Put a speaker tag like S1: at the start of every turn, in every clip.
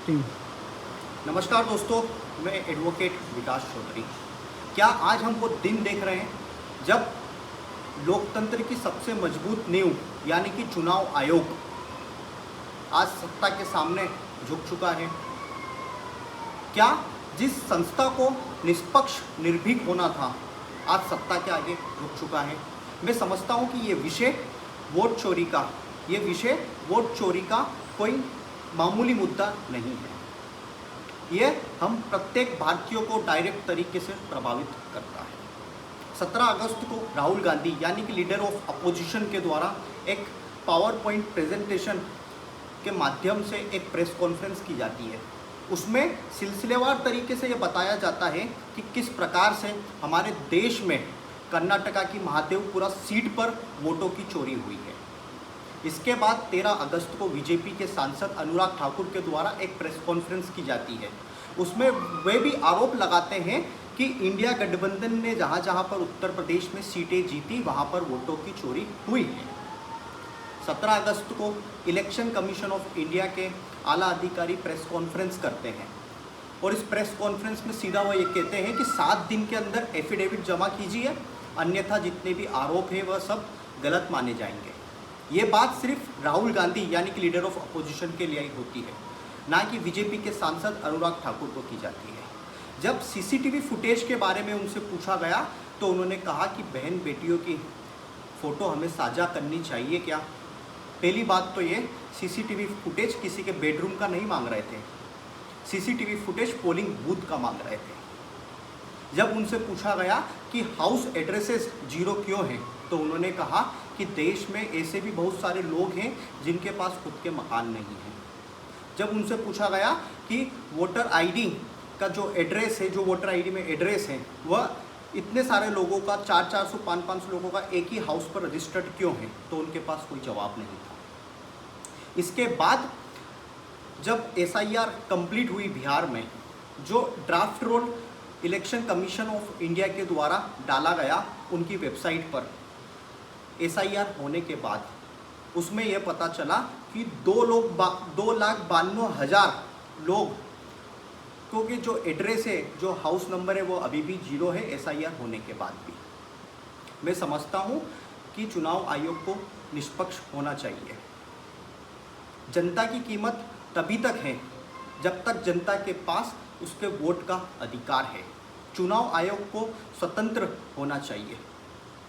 S1: तीन।
S2: नमस्कार दोस्तों, मैं एडवोकेट विकास चौधरी। क्या आज हम वो दिन देख रहे हैं जब लोकतंत्र की सबसे मजबूत नींव यानी कि चुनाव आयोग आज सत्ता के सामने झुक चुका है? क्या जिस संस्था को निष्पक्ष निर्भीक होना था आज सत्ता के आगे झुक चुका है? मैं समझता हूँ कि ये विषय वोट चोरी का कोई मामूली मुद्दा नहीं है। ये हम प्रत्येक भारतीय को डायरेक्ट तरीके से प्रभावित करता है। 17 अगस्त को राहुल गांधी यानी कि लीडर ऑफ अपोजिशन के द्वारा एक पावर पॉइंट प्रेजेंटेशन के माध्यम से एक प्रेस कॉन्फ्रेंस की जाती है। उसमें सिलसिलेवार तरीके से ये बताया जाता है कि किस प्रकार से हमारे देश में कर्नाटका की महादेवपुरा सीट पर वोटों की चोरी हुई है। इसके बाद 13 अगस्त को बीजेपी के सांसद अनुराग ठाकुर के द्वारा एक प्रेस कॉन्फ्रेंस की जाती है। उसमें वे भी आरोप लगाते हैं कि इंडिया गठबंधन ने जहाँ जहाँ पर उत्तर प्रदेश में सीटें जीती वहाँ पर वोटों की चोरी हुई है। 17 अगस्त को इलेक्शन कमीशन ऑफ इंडिया के आला अधिकारी प्रेस कॉन्फ्रेंस करते हैं और इस प्रेस कॉन्फ्रेंस में सीधा वो ये कहते हैं कि 7 दिन के अंदर एफिडेविट जमा कीजिए, अन्यथा जितने भी आरोप हैं वह सब गलत माने जाएंगे। ये बात सिर्फ राहुल गांधी यानी कि लीडर ऑफ अपोजिशन के लिए ही होती है, ना कि बीजेपी के सांसद अनुराग ठाकुर को की जाती है। जब सीसीटीवी फुटेज के बारे में उनसे पूछा गया तो उन्होंने कहा कि बहन बेटियों की फ़ोटो हमें साझा करनी चाहिए क्या? पहली बात तो ये, सीसीटीवी फुटेज किसी के बेडरूम का नहीं मांग रहे थे, सीसीटीवी फुटेज पोलिंग बूथ का मांग रहे थे। जब उनसे पूछा गया कि हाउस एड्रेसेस जीरो क्यों हैं, तो उन्होंने कहा कि देश में ऐसे भी बहुत सारे लोग हैं जिनके पास खुद के मकान नहीं हैं। जब उनसे पूछा गया कि वोटर आईडी का जो एड्रेस है, जो वोटर आईडी में एड्रेस है, वह इतने सारे लोगों का 400 500 लोगों का एक ही हाउस पर रजिस्टर्ड क्यों है, तो उनके पास कोई जवाब नहीं था। इसके बाद जब एसआईआर कंप्लीट हुई बिहार में, जो draft roll election commission of India के द्वारा डाला गया उनकी वेबसाइट पर एसआईआर होने के बाद, उसमें यह पता चला कि 2,92,000 लोग क्योंकि जो एड्रेस है, जो हाउस नंबर है, वो अभी भी जीरो है एसआईआर होने के बाद भी। मैं समझता हूँ कि चुनाव आयोग को निष्पक्ष होना चाहिए। जनता की कीमत तभी तक है जब तक जनता के पास उसके वोट का अधिकार है। चुनाव आयोग को स्वतंत्र होना चाहिए।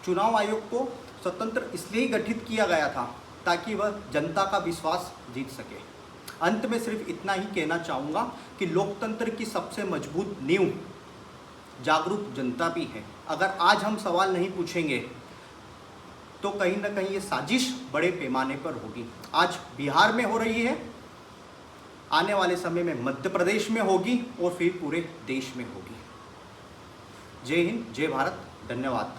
S2: चुनाव आयोग को स्वतंत्र इसलिए ही गठित किया गया था ताकि वह जनता का विश्वास जीत सके। अंत में सिर्फ इतना ही कहना चाहूँगा कि लोकतंत्र की सबसे मजबूत नींव जागरूक जनता भी है। अगर आज हम सवाल नहीं पूछेंगे तो कहीं ना कहीं ये साजिश बड़े पैमाने पर होगी। आज बिहार में हो रही है, आने वाले समय में मध्य प्रदेश में होगी और फिर पूरे देश में होगी। जय हिंद, जय भारत, धन्यवाद।